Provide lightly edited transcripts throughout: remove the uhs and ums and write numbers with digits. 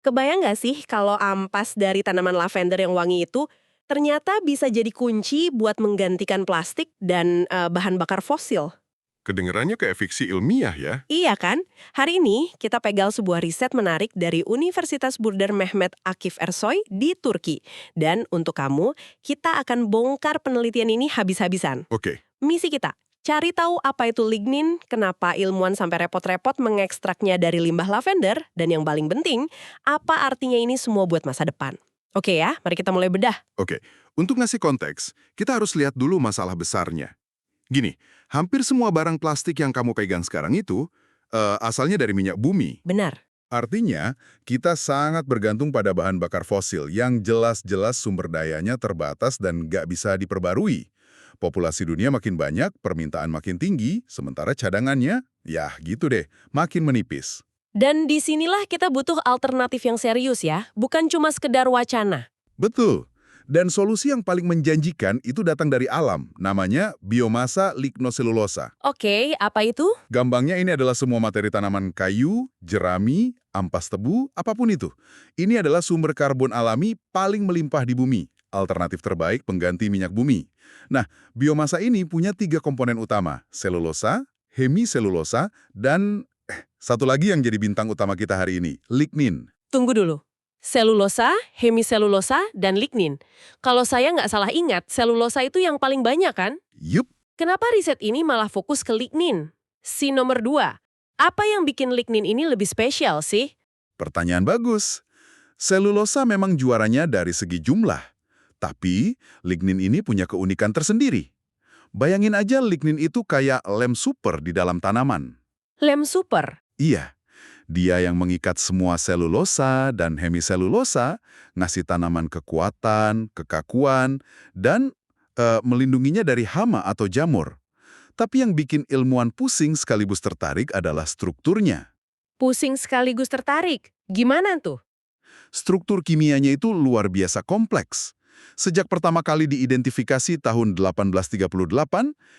Kebayang nggak sih kalau ampas dari tanaman lavender yang wangi itu ternyata bisa jadi kunci buat menggantikan plastik dan bahan bakar fosil? Kedengarannya kayak fiksi ilmiah ya. Iya kan? Hari ini kita pegang sebuah riset menarik dari Universitas Burdur Mehmet Akif Ersoy di Turki. Dan untuk kamu, kita akan bongkar penelitian ini habis-habisan. Oke, Misi kita, cari tahu apa itu lignin, kenapa ilmuwan sampai repot-repot mengekstraknya dari limbah lavender, dan yang paling penting, apa artinya ini semua buat masa depan. Oke ya, mari kita mulai bedah. oke. Untuk ngasih konteks, kita harus lihat dulu masalah besarnya. Gini, hampir semua barang plastik yang kamu pegang sekarang itu asalnya dari minyak bumi. Benar. Artinya, kita sangat bergantung pada bahan bakar fosil yang jelas-jelas sumber dayanya terbatas dan nggak bisa diperbarui. Populasi dunia makin banyak, permintaan makin tinggi, sementara cadangannya, ya gitu deh, makin menipis. Dan disinilah kita butuh alternatif yang serius ya, bukan cuma sekedar wacana. Betul. Dan solusi yang paling menjanjikan itu datang dari alam, namanya biomasa lignoselulosa. Oke, apa itu? Gampangnya ini adalah semua materi tanaman kayu, jerami, ampas tebu, apapun itu. Ini adalah sumber karbon alami paling melimpah di bumi, alternatif terbaik pengganti minyak bumi. Nah, biomasa ini punya 3 komponen utama, selulosa, hemiselulosa, dan satu lagi yang jadi bintang utama kita hari ini, lignin. Tunggu dulu. Selulosa, hemiselulosa, dan lignin. Kalau saya nggak salah ingat, selulosa itu yang paling banyak kan? Yup. Kenapa riset ini malah fokus ke lignin? Si nomor 2. Apa yang bikin lignin ini lebih spesial sih? Pertanyaan bagus. Selulosa memang juaranya dari segi jumlah. Tapi, lignin ini punya keunikan tersendiri. Bayangin aja lignin itu kayak lem super di dalam tanaman. Lem super. Iya, dia yang mengikat semua selulosa dan hemiselulosa, ngasih tanaman kekuatan, kekakuan, dan melindunginya dari hama atau jamur. Tapi yang bikin ilmuwan pusing sekaligus tertarik adalah strukturnya. Pusing sekaligus tertarik. Gimana tuh? Struktur kimianya itu luar biasa kompleks. Sejak pertama kali diidentifikasi tahun 1838,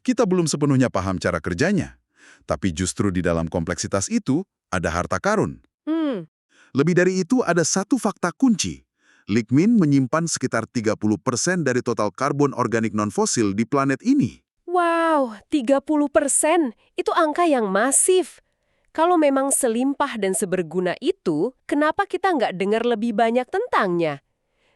kita belum sepenuhnya paham cara kerjanya. Tapi justru di dalam kompleksitas itu, ada harta karun. Hmm, Lebih dari itu, ada satu fakta kunci. Lignin menyimpan sekitar 30% dari total karbon organik non-fosil di planet ini. wow, 30%. Itu angka yang masif. Kalau memang selimpah dan seberguna itu, kenapa kita nggak dengar lebih banyak tentangnya?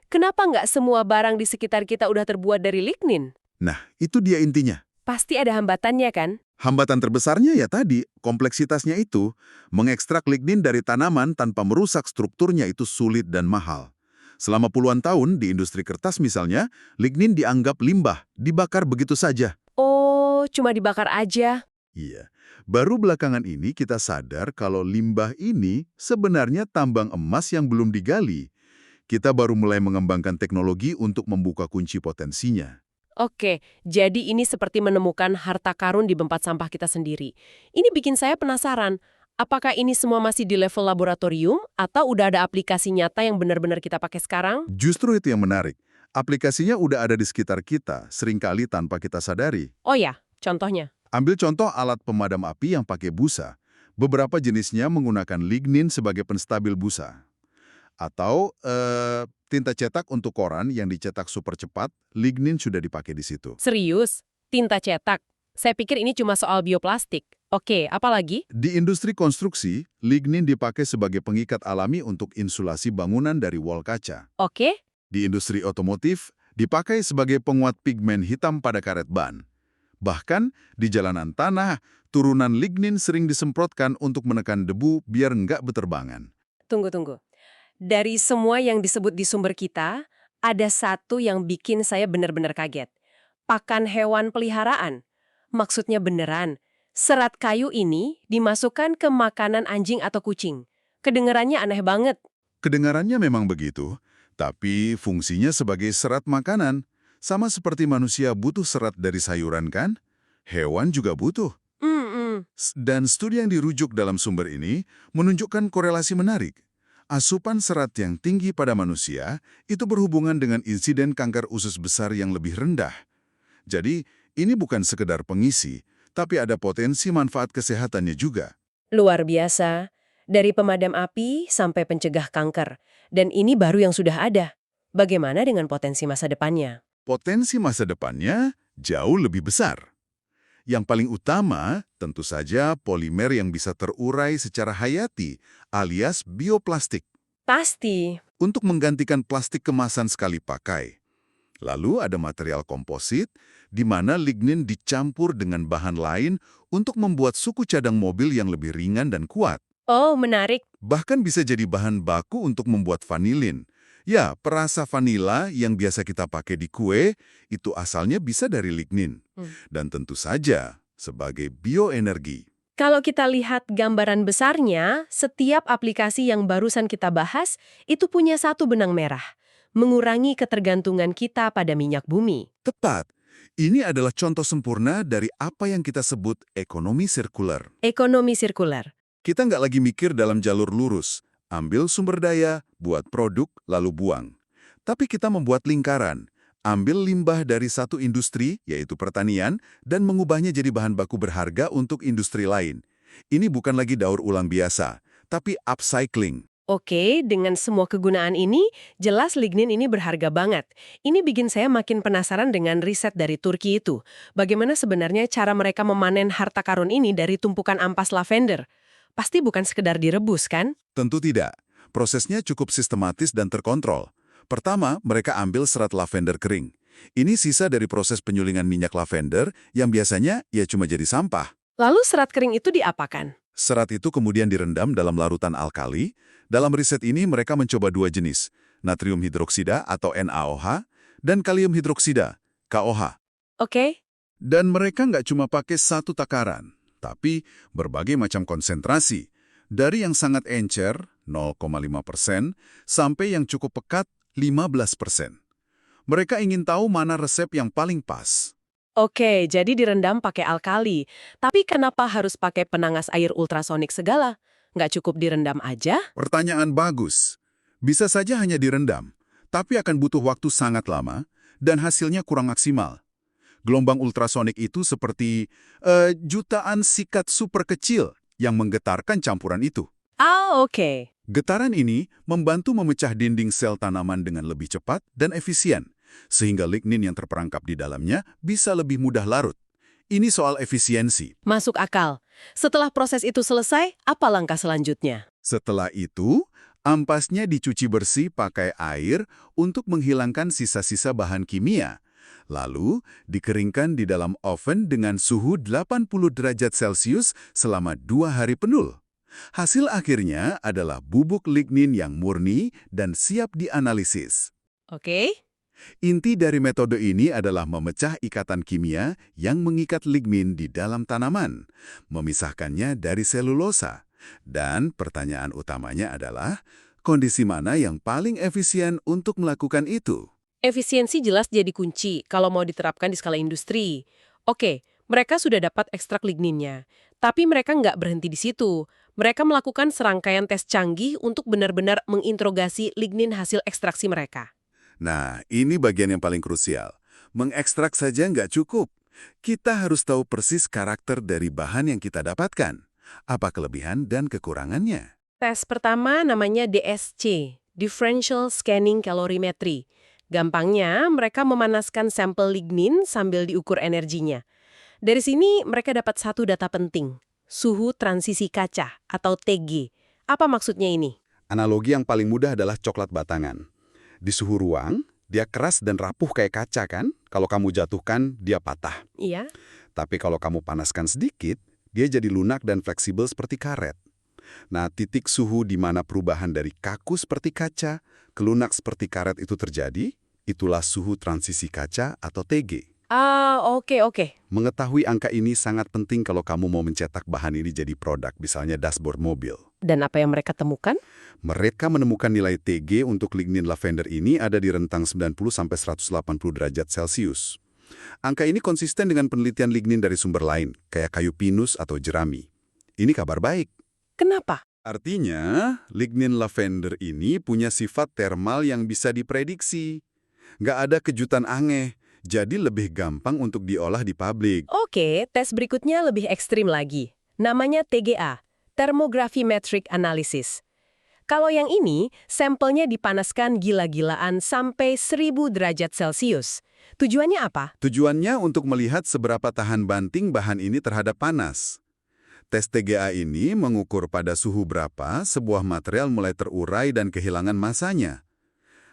Kenapa nggak semua barang di sekitar kita udah terbuat dari lignin? Nah, itu dia intinya. Pasti ada hambatannya kan? Hambatan terbesarnya ya tadi, kompleksitasnya itu, mengekstrak lignin dari tanaman tanpa merusak strukturnya itu sulit dan mahal. Selama puluhan tahun di industri kertas misalnya, lignin dianggap limbah, dibakar begitu saja. Oh, cuma dibakar aja. Iya, baru belakangan ini kita sadar kalau limbah ini sebenarnya tambang emas yang belum digali. Kita baru mulai mengembangkan teknologi untuk membuka kunci potensinya. Oke, jadi ini seperti menemukan harta karun di tempat sampah kita sendiri. Ini bikin saya penasaran, apakah ini semua masih di level laboratorium atau udah ada aplikasi nyata yang benar-benar kita pakai sekarang? Justru itu yang menarik. Aplikasinya udah ada di sekitar kita, seringkali tanpa kita sadari. Oh ya, contohnya. Ambil contoh alat pemadam api yang pakai busa. Beberapa jenisnya menggunakan lignin sebagai penstabil busa. Atau tinta cetak untuk koran yang dicetak super cepat, lignin sudah dipakai di situ. Serius? Tinta cetak? Saya pikir ini cuma soal bioplastik. Oke, apalagi? Di industri konstruksi, lignin dipakai sebagai pengikat alami untuk insulasi bangunan dari wall kaca. Oke, Di industri otomotif, dipakai sebagai penguat pigmen hitam pada karet ban. Bahkan, di jalanan tanah, turunan lignin sering disemprotkan untuk menekan debu biar nggak beterbangan. tunggu. Dari semua yang disebut di sumber kita, ada satu yang bikin saya benar-benar kaget. Pakan hewan peliharaan. Maksudnya beneran, serat kayu ini dimasukkan ke makanan anjing atau kucing. Kedengerannya aneh banget. Kedengarannya memang begitu, tapi fungsinya sebagai serat makanan. Sama seperti manusia butuh serat dari sayuran kan? Hewan juga butuh. Dan studi yang dirujuk dalam sumber ini menunjukkan korelasi menarik. Asupan serat yang tinggi pada manusia itu berhubungan dengan insiden kanker usus besar yang lebih rendah. Jadi, ini bukan sekedar pengisi, tapi ada potensi manfaat kesehatannya juga. Luar biasa. Dari pemadam api sampai pencegah kanker. Dan ini baru yang sudah ada. Bagaimana dengan potensi masa depannya? Potensi masa depannya jauh lebih besar. Yang paling utama, tentu saja polimer yang bisa terurai secara hayati, alias bioplastik, Pasti. untuk menggantikan plastik kemasan sekali pakai. Lalu ada material komposit, di mana lignin dicampur dengan bahan lain untuk membuat suku cadang mobil yang lebih ringan dan kuat. Oh, menarik. Bahkan bisa jadi bahan baku untuk membuat vanilin. Ya, perasa vanila yang biasa kita pakai di kue, itu asalnya bisa dari lignin. Dan tentu saja, sebagai bioenergi. Kalau kita lihat gambaran besarnya, setiap aplikasi yang barusan kita bahas itu punya satu benang merah. Mengurangi ketergantungan kita pada minyak bumi. Tepat. Ini adalah contoh sempurna dari apa yang kita sebut ekonomi sirkular. Ekonomi sirkular. Kita nggak lagi mikir dalam jalur lurus, ambil sumber daya, buat produk, lalu buang. Tapi kita membuat lingkaran, ambil limbah dari satu industri, yaitu pertanian, dan mengubahnya jadi bahan baku berharga untuk industri lain. Ini bukan lagi daur ulang biasa, tapi upcycling. Oke, dengan semua kegunaan ini, jelas lignin ini berharga banget. Ini bikin saya makin penasaran dengan riset dari Turki itu. Bagaimana sebenarnya cara mereka memanen harta karun ini dari tumpukan ampas lavender? Pasti bukan sekedar direbus, kan? Tentu tidak. Prosesnya cukup sistematis dan terkontrol. Pertama, mereka ambil serat lavender kering. Ini sisa dari proses penyulingan minyak lavender yang biasanya ya cuma jadi sampah. Lalu serat kering itu diapakan? Serat itu kemudian direndam dalam larutan alkali. Dalam riset ini mereka mencoba dua jenis, natrium hidroksida atau NaOH dan kalium hidroksida, KOH. Oke. Dan mereka nggak cuma pakai satu takaran, tapi berbagai macam konsentrasi. Dari yang sangat encer, 0,5%, sampai yang cukup pekat, 15%. Mereka ingin tahu mana resep yang paling pas. Oke, jadi direndam pakai alkali. Tapi kenapa harus pakai penangas air ultrasonik segala? Nggak cukup direndam aja? Pertanyaan bagus. Bisa saja hanya direndam, tapi akan butuh waktu sangat lama dan hasilnya kurang maksimal. Gelombang ultrasonik itu seperti jutaan sikat super kecil yang menggetarkan campuran itu. Ah, oke. Getaran ini membantu memecah dinding sel tanaman dengan lebih cepat dan efisien, sehingga lignin yang terperangkap di dalamnya bisa lebih mudah larut. Ini soal efisiensi. Masuk akal. Setelah proses itu selesai, apa langkah selanjutnya? Setelah itu, ampasnya dicuci bersih pakai air untuk menghilangkan sisa-sisa bahan kimia. Lalu, dikeringkan di dalam oven dengan suhu 80 derajat Celcius selama 2 hari penuh. Hasil akhirnya adalah bubuk lignin yang murni dan siap dianalisis. Oke. Inti dari metode ini adalah memecah ikatan kimia yang mengikat lignin di dalam tanaman, memisahkannya dari selulosa. Dan pertanyaan utamanya adalah, kondisi mana yang paling efisien untuk melakukan itu? Efisiensi jelas jadi kunci kalau mau diterapkan di skala industri. Oke, mereka sudah dapat ekstrak ligninnya. Tapi mereka nggak berhenti di situ. Mereka melakukan serangkaian tes canggih untuk benar-benar menginterogasi lignin hasil ekstraksi mereka. Nah, ini bagian yang paling krusial. Mengekstrak saja nggak cukup. Kita harus tahu persis karakter dari bahan yang kita dapatkan. Apa kelebihan dan kekurangannya? Tes pertama namanya DSC, Differential Scanning Calorimetry. Gampangnya, mereka memanaskan sampel lignin sambil diukur energinya. Dari sini, mereka dapat satu data penting, suhu transisi kaca atau TG. Apa maksudnya ini? Analogi yang paling mudah adalah coklat batangan. Di suhu ruang, dia keras dan rapuh kayak kaca kan? Kalau kamu jatuhkan, dia patah. Iya. Tapi kalau kamu panaskan sedikit, dia jadi lunak dan fleksibel seperti karet. Nah, titik suhu di mana perubahan dari kaku seperti kaca ke lunak seperti karet itu terjadi, itulah suhu transisi kaca atau TG. Ah, oke. Mengetahui angka ini sangat penting kalau kamu mau mencetak bahan ini jadi produk, misalnya dashboard mobil. Dan apa yang mereka temukan? Mereka menemukan nilai TG untuk lignin lavender ini ada di rentang 90–180 derajat Celcius. Angka ini konsisten dengan penelitian lignin dari sumber lain, kayak kayu pinus atau jerami. Ini kabar baik. Kenapa? Artinya, lignin lavender ini punya sifat termal yang bisa diprediksi. Nggak ada kejutan aneh, jadi lebih gampang untuk diolah di pabrik. Oke, tes berikutnya lebih ekstrim lagi. Namanya TGA, Thermographimetric analysis. Kalau yang ini, sampelnya dipanaskan gila-gilaan sampai 1000 derajat Celcius. Tujuannya apa? Tujuannya untuk melihat seberapa tahan banting bahan ini terhadap panas. Tes TGA ini mengukur pada suhu berapa sebuah material mulai terurai dan kehilangan masanya.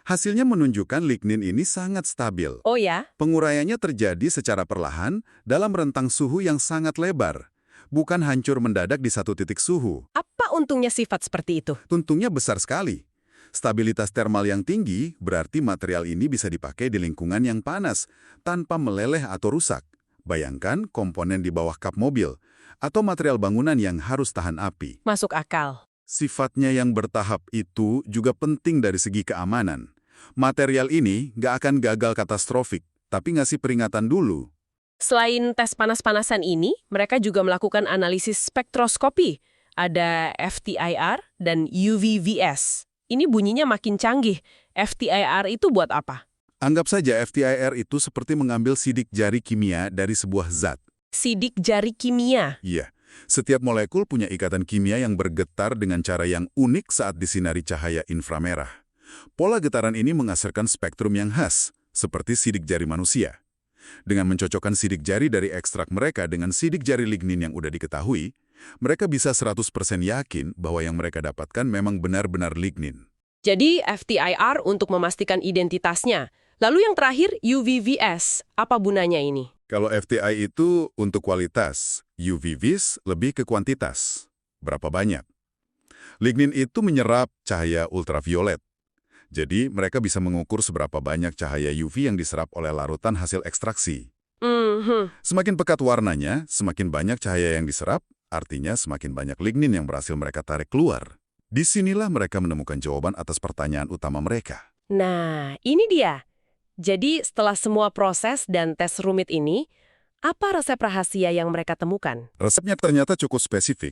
Hasilnya menunjukkan lignin ini sangat stabil. Oh ya? Penguraiannya terjadi secara perlahan dalam rentang suhu yang sangat lebar, bukan hancur mendadak di satu titik suhu. Apa untungnya sifat seperti itu? Untungnya besar sekali. Stabilitas termal yang tinggi berarti material ini bisa dipakai di lingkungan yang panas tanpa meleleh atau rusak. Bayangkan komponen di bawah kap mobil atau material bangunan yang harus tahan api. Masuk akal. Sifatnya yang bertahap itu juga penting dari segi keamanan. Material ini nggak akan gagal katastrofik, tapi ngasih peringatan dulu. Selain tes panas-panasan ini, mereka juga melakukan analisis spektroskopi. Ada FTIR dan UVVS. Ini bunyinya makin canggih. FTIR itu buat apa? Anggap saja FTIR itu seperti mengambil sidik jari kimia dari sebuah zat. Sidik jari kimia. Iya, setiap molekul punya ikatan kimia yang bergetar dengan cara yang unik saat disinari cahaya inframerah. Pola getaran ini menghasilkan spektrum yang khas, seperti sidik jari manusia. Dengan mencocokkan sidik jari dari ekstrak mereka dengan sidik jari lignin yang udah diketahui, mereka bisa 100% yakin bahwa yang mereka dapatkan memang benar-benar lignin. Jadi FTIR untuk memastikan identitasnya. Lalu yang terakhir UVVS. Apa gunanya ini? Kalau FTI itu untuk kualitas, UVVs lebih ke kuantitas. Berapa banyak? Lignin itu menyerap cahaya ultraviolet. Jadi, mereka bisa mengukur seberapa banyak cahaya UV yang diserap oleh larutan hasil ekstraksi. Semakin pekat warnanya, semakin banyak cahaya yang diserap, artinya semakin banyak lignin yang berhasil mereka tarik keluar. Disinilah mereka menemukan jawaban atas pertanyaan utama mereka. Nah, ini dia. Jadi, setelah semua proses dan tes rumit ini, apa resep rahasia yang mereka temukan? Resepnya ternyata cukup spesifik.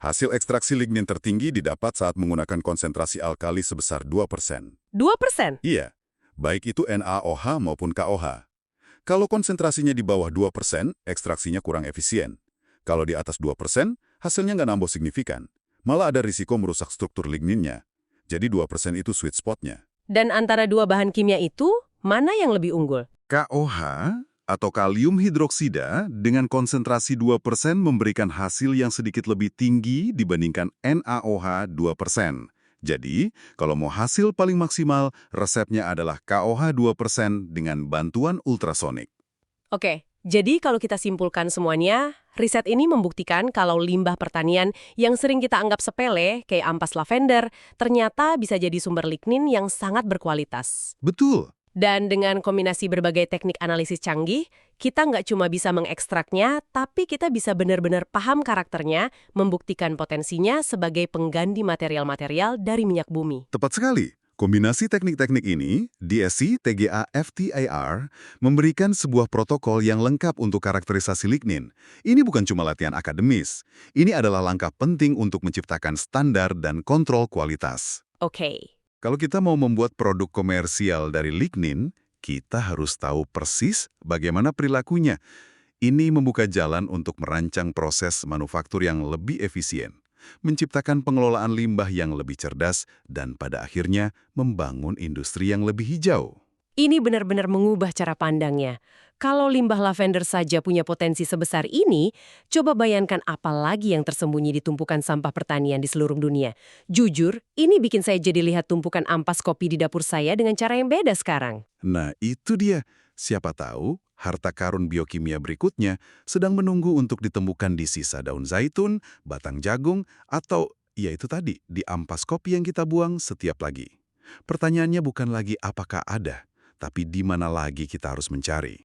Hasil ekstraksi lignin tertinggi didapat saat menggunakan konsentrasi alkali sebesar 2%. 2%? Iya, baik itu NaOH maupun KOH. Kalau konsentrasinya di bawah 2%, ekstraksinya kurang efisien. Kalau di atas 2%, hasilnya nggak nambah signifikan. Malah ada risiko merusak struktur ligninnya. Jadi 2% itu sweet spotnya. Dan antara dua bahan kimia itu, mana yang lebih unggul? KOH atau kalium hidroksida dengan konsentrasi 2% memberikan hasil yang sedikit lebih tinggi dibandingkan NaOH 2%. Jadi, kalau mau hasil paling maksimal, resepnya adalah KOH 2% dengan bantuan ultrasonik. Oke, jadi kalau kita simpulkan semuanya, riset ini membuktikan kalau limbah pertanian yang sering kita anggap sepele, kayak ampas lavender, ternyata bisa jadi sumber lignin yang sangat berkualitas. Betul. Dan dengan kombinasi berbagai teknik analisis canggih, kita nggak cuma bisa mengekstraknya, tapi kita bisa benar-benar paham karakternya, membuktikan potensinya sebagai pengganti material-material dari minyak bumi. Tepat sekali. Kombinasi teknik-teknik ini, DSC TGA FTIR, memberikan sebuah protokol yang lengkap untuk karakterisasi lignin. Ini bukan cuma latihan akademis. Ini adalah langkah penting untuk menciptakan standar dan kontrol kualitas. Oke. Kalau kita mau membuat produk komersial dari lignin, kita harus tahu persis bagaimana perilakunya. Ini membuka jalan untuk merancang proses manufaktur yang lebih efisien, menciptakan pengelolaan limbah yang lebih cerdas, dan pada akhirnya membangun industri yang lebih hijau. Ini benar-benar mengubah cara pandangnya. Kalau limbah lavender saja punya potensi sebesar ini, coba bayangkan apa lagi yang tersembunyi di tumpukan sampah pertanian di seluruh dunia. Jujur, ini bikin saya jadi lihat tumpukan ampas kopi di dapur saya dengan cara yang beda sekarang. Nah, itu dia. Siapa tahu, harta karun biokimia berikutnya sedang menunggu untuk ditemukan di sisa daun zaitun, batang jagung, atau, ya itu tadi, di ampas kopi yang kita buang setiap pagi. Pertanyaannya bukan lagi apakah ada, tapi di mana lagi kita harus mencari.